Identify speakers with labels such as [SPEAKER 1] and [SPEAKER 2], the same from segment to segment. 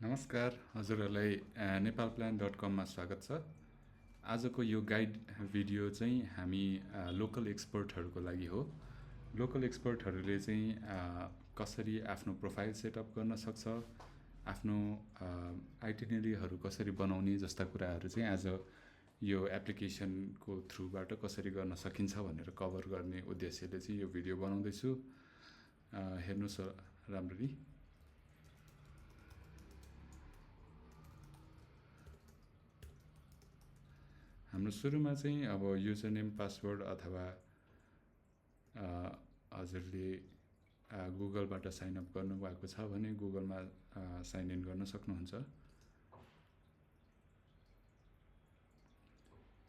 [SPEAKER 1] नमस्कार हजुरहरूलाई नेपालप्लान.com मा स्वागत छ। आजको यो गाइड भिडियो चाहिँ हामी लोकल एक्सपर्टहरूको लागि हो। लोकल एक्सपर्टहरूले चाहिँ कसरी आफ्नो प्रोफाइल सेटअप गर्न सक्छ, आफ्नो आइटिनेरीहरू कसरी बनाउने जस्ता कुराहरू चाहिँ आज यो एप्लिकेसनको थ्रुबाट कसरी गर्न सकिन्छ भनेर कभर गर्ने उद्देश्यले चाहिँ यो भिडियो बनाउँदैछु। हेर्नुहोस् राम्ररी। हाम्रो सुरुमा चाहिँ अब युजर नेम पासवर्ड अथवा हजुरले गुगलबाट साइन अप गर्नुभएको छ भने गुगलमा साइन इन गर्न सक्नुहुन्छ।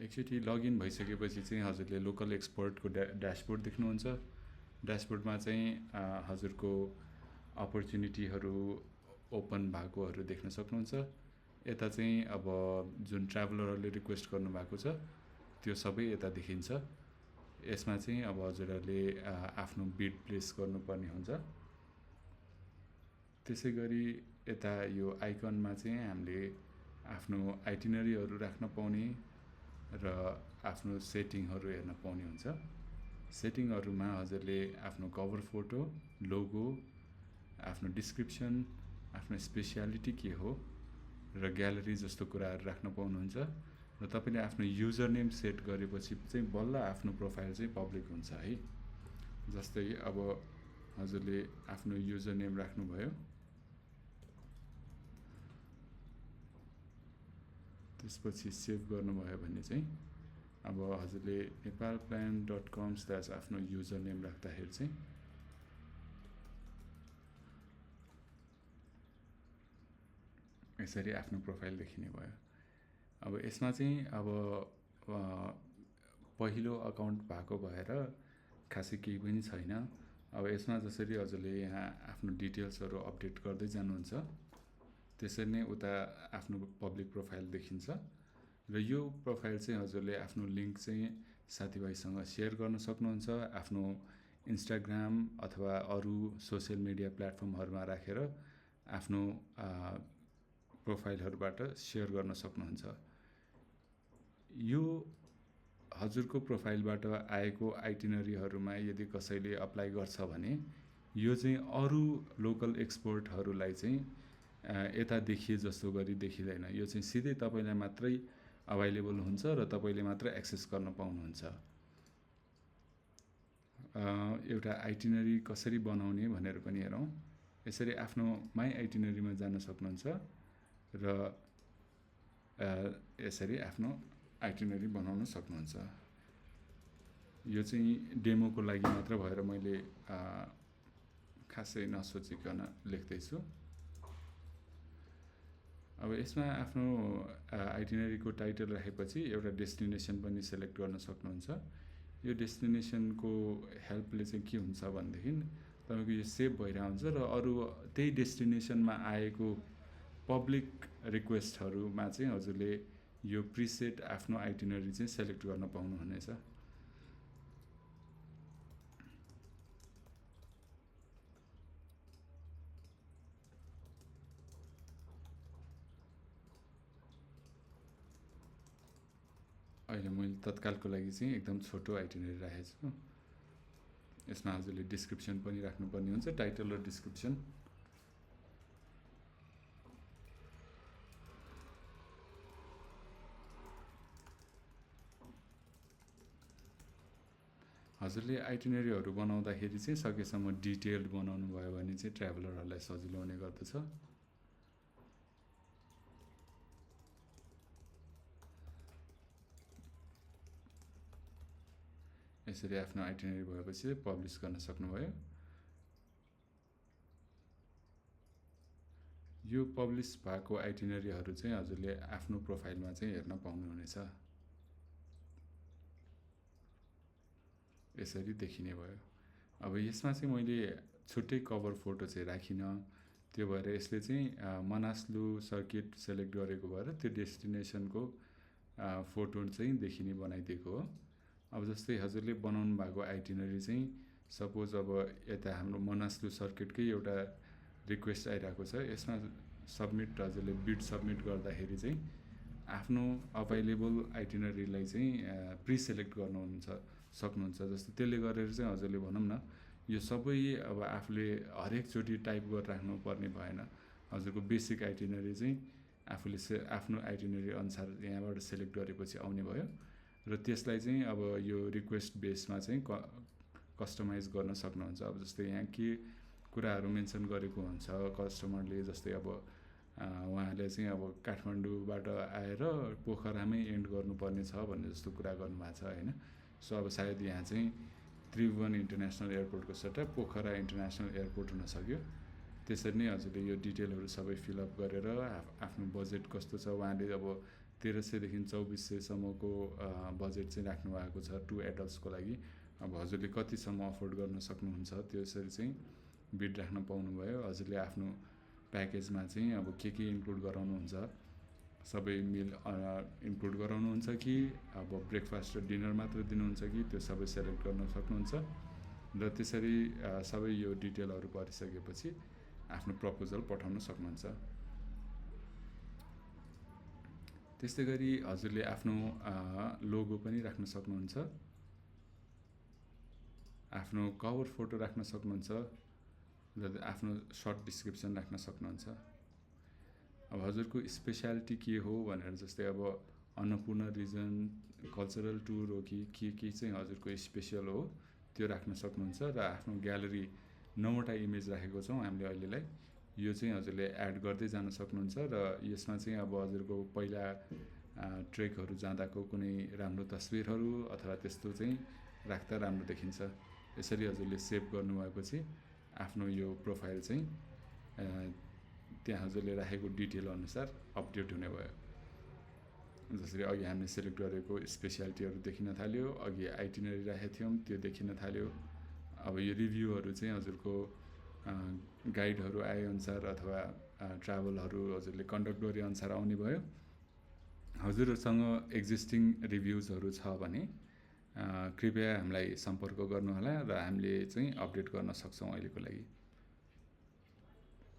[SPEAKER 1] एकचोटि लगइन भइसकेपछि चाहिँ हजुरले लोकल एक्सपर्टको ड्यासबोर्ड देख्नुहुन्छ। ड्यासबोर्डमा चाहिँ हजुरको अपर्च्युनिटीहरू ओपन भएकोहरू देख्न सक्नुहुन्छ। यता चाहिँ अब जुन ट्राभलरहरूले रिक्वेस्ट गर्नुभएको छ त्यो सबै यता देखिन्छ। यसमा चाहिँ अब हजुरहरूले आफ्नो बिड प्लेस गर्नुपर्ने हुन्छ। त्यसै गरी यता यो आइकनमा चाहिँ हामीले आफ्नो आइटिनरीहरू राख्न पाउने र आफ्नो सेटिङहरू हेर्न पाउने हुन्छ। सेटिङहरूमा हजुरले आफ्नो कभर फोटो, लोगो, आफ्नो डिस्क्रिप्सन, आफ्नो स्पेसियालिटी के हो र ग्यालरी जस्तो कुराहरू राख्न पाउनुहुन्छ। र तपाईँले आफ्नो युजर नेम सेट गरेपछि चाहिँ बल्ल आफ्नो प्रोफाइल चाहिँ पब्लिक हुन्छ है। जस्तै अब हजुरले आफ्नो युजर नेम राख्नुभयो, त्यसपछि सेभ गर्नुभयो भने चाहिँ अब हजुरले नेपालप्लान.com/ आफ्नो युजर नेम राख्दाखेरि चाहिँ यसरी आफ्नो प्रोफाइल देखिने भयो। अब यसमा चाहिँ अब पहिलो अकाउन्ट भएको भएर खासै केही पनि छैन। अब यसमा जसरी हजुरले यहाँ आफ्नो डिटेल्सहरू अपडेट गर्दै जानुहुन्छ त्यसरी नै उता आफ्नो पब्लिक प्रोफाइल देखिन्छ। र यो प्रोफाइल चाहिँ हजुरले आफ्नो लिङ्क चाहिँ साथीभाइसँग सेयर गर्न सक्नुहुन्छ। आफ्नो इन्स्टाग्राम अथवा अरू सोसियल मिडिया प्लेटफर्महरूमा राखेर आफ्नो प्रोफाइलहरूबाट सेयर गर्न सक्नुहुन्छ। यो हजुरको प्रोफाइलबाट आएको आइटिनरीहरूमा यदि कसैले अप्लाई गर्छ भने यो चाहिँ अरू लोकल एक्सपर्टहरूलाई चाहिँ यता देखिए जस्तो गरी देखिँदैन। यो चाहिँ सिधै तपाईँलाई मात्रै अभाइलेबल हुन्छ र तपाईँले मात्र एक्सेस गर्न पाउनुहुन्छ। एउटा आइटिनरी कसरी बनाउने भनेर पनि हेरौँ। यसरी आफ्नो माई आइटिनरीमा जान सक्नुहुन्छ र यसरी आफ्नो आइटिनरी बनाउन सक्नुहुन्छ। यो चाहिँ डेमोको लागि मात्र भएर मैले खासै नसोचिकन लेख्दैछु। अब यसमा आफ्नो आइटिनरीको टाइटल राखेपछि एउटा डेस्टिनेसन पनि सेलेक्ट गर्न सक्नुहुन्छ। यो डेस्टिनेसनको हेल्पले चाहिँ के हुन्छ भनेदेखि तपाईँको यो सेभ भइरहेको हुन्छ र अरू त्यही डेस्टिनेसनमा आएको पब्लिक रिक्वेस्टहरूमा चाहिँ हजुरले यो प्रिसेट आफ्नो आइटिनरी चाहिँ सेलेक्ट गर्न पाउनुहुनेछ। अहिले मैले तत्कालको लागि चाहिँ एकदम छोटो आइटिनरी राखेको छु। यसमा हजुरले डिस्क्रिप्सन पनि राख्नुपर्ने हुन्छ, टाइटल र डिस्क्रिप्सन। हजुरले आइटिनरीहरू बनाउँदाखेरि चाहिँ सकेसम्म डिटेल्ड बनाउनु भयो भने चाहिँ ट्राभलरहरूलाई सजिलो हुने गर्दछ। यसरी आफ्नो आइटिनरी भएपछि पब्लिस गर्न सक्नुभयो। यो पब्लिस भएको आइटिनरीहरू चाहिँ हजुरले आफ्नो प्रोफाइलमा चाहिँ हेर्न पाउनुहुनेछ। यसरी देखिने भयो। अब यसमा चाहिँ मैले छुट्टै कभर फोटो चाहिँ राखिनँ, त्यो भएर यसले चाहिँ मनासलु सर्किट सेलेक्ट गरेको भएर त्यो डेस्टिनेसनको फोटो चाहिँ देखिने बनाइदिएको हो। अब जस्तै हजुरले बनाउनु भएको आइटिनरी चाहिँ सपोज अब यता हाम्रो मनासलु सर्किटकै एउटा रिक्वेस्ट आइरहेको छ। यसमा सबमिट हजुरले बिड सबमिट गर्दाखेरि चाहिँ आफ्नो अभाइलेबल आइटिनरीलाई चाहिँ प्रिसेलेक्ट गर्नुहुन्छ सक्नुहुन्छ। जस्तो त्यसले गरेर चाहिँ हजुरले भनौँ न यो सबै अब आफूले हरेकचोटि टाइप गरेर राख्नुपर्ने भएन। हजुरको बेसिक आइटिनरी चाहिँ आफूले आफ्नो आइटिनरी अनुसार यहाँबाट सेलेक्ट गरेपछि आउने भयो र त्यसलाई चाहिँ अब यो रिक्वेस्ट बेसमा चाहिँ कस्टमाइज गर्न सक्नुहुन्छ। अब जस्तै यहाँ के कुराहरू मेन्सन गरेको हुन्छ कस्टमरले, जस्तै अब उहाँले चाहिँ अब काठमाडौँबाट आएर पोखरामै एन्ड गर्नुपर्ने छ भन्ने जस्तो कुरा गर्नुभएको छ होइन। सो अब सायद यहाँ चाहिँ त्रिभुवन इन्टरनेसनल एयरपोर्टको सट्टा पोखरा इन्टरनेसनल एयरपोर्ट हुन सक्यो। त्यसरी नै हजुरले यो डिटेलहरू सबै फिलअप गरेर आफ्नो बजेट कस्तो छ, उहाँले अब 1300 देखि 2400सम्मको बजेट चाहिँ राख्नु भएको छ 2 एडल्ट्सको लागि। अब हजुरले कतिसम्म अफोर्ड गर्न सक्नुहुन्छ त्यसरी चाहिँ बिड राख्न पाउनुभयो। हजुरले आफ्नो प्याकेजमा चाहिँ अब के इन्क्लुड गराउनुहुन्छ, सबै मिल इन्क्लुड गराउनुहुन्छ कि अब ब्रेकफास्ट र डिनर मात्र दिनुहुन्छ कि त्यो सबै सेलेक्ट गर्न सक्नुहुन्छ। र त्यसरी सबै यो डिटेलहरू गरिसकेपछि आफ्नो प्रपोजल पठाउन सक्नुहुन्छ। त्यस्तै गरी हजुरले आफ्नो लोगो पनि राख्न सक्नुहुन्छ, आफ्नो कभर फोटो राख्न सक्नुहुन्छ र आफ्नो सर्ट डिस्क्रिप्सन राख्न सक्नुहुन्छ। अब हजुरको स्पेसियालिटी के हो भनेर, जस्तै अब अन्नपूर्ण रिजन कल्चरल टुर हो कि के चाहिँ हजुरको स्पेसल हो त्यो राख्न सक्नुहुन्छ। र आफ्नो ग्यालेरी 9वटा इमेज राखेको छौँ हामीले अहिलेलाई, यो चाहिँ हजुरले एड गर्दै जान सक्नुहुन्छ। र यसमा चाहिँ अब हजुरको पहिला ट्रेकहरू जाँदाको कुनै राम्रो तस्बिरहरू अथवा त्यस्तो चाहिँ राख्दा राम्रो देखिन्छ। यसरी हजुरले सेभ गर्नुभएपछि आफ्नो यो प्रोफाइल चाहिँ त्यहाँ हजुरले राखेको डिटेल अनुसार अपडेट हुने भयो। जसरी अघि हामीले सेलेक्ट गरेको स्पेसियालिटीहरू देखिन थाल्यो, अघि आइटिनरी राखेको थियौँ त्यो देखिन थाल्यो। अब यो रिभ्यूहरू चाहिँ हजुरको गाइडहरू आएअनुसार अथवा ट्राभलहरू हजुरले कन्डक्ट गरे अनुसार आउने भयो। हजुरहरूसँग एक्जिस्टिङ रिभ्युजहरू छ भने कृपया हामीलाई सम्पर्क गर्नुहोला र हामीले चाहिँ अपडेट गर्न सक्छौँ अहिलेको लागि।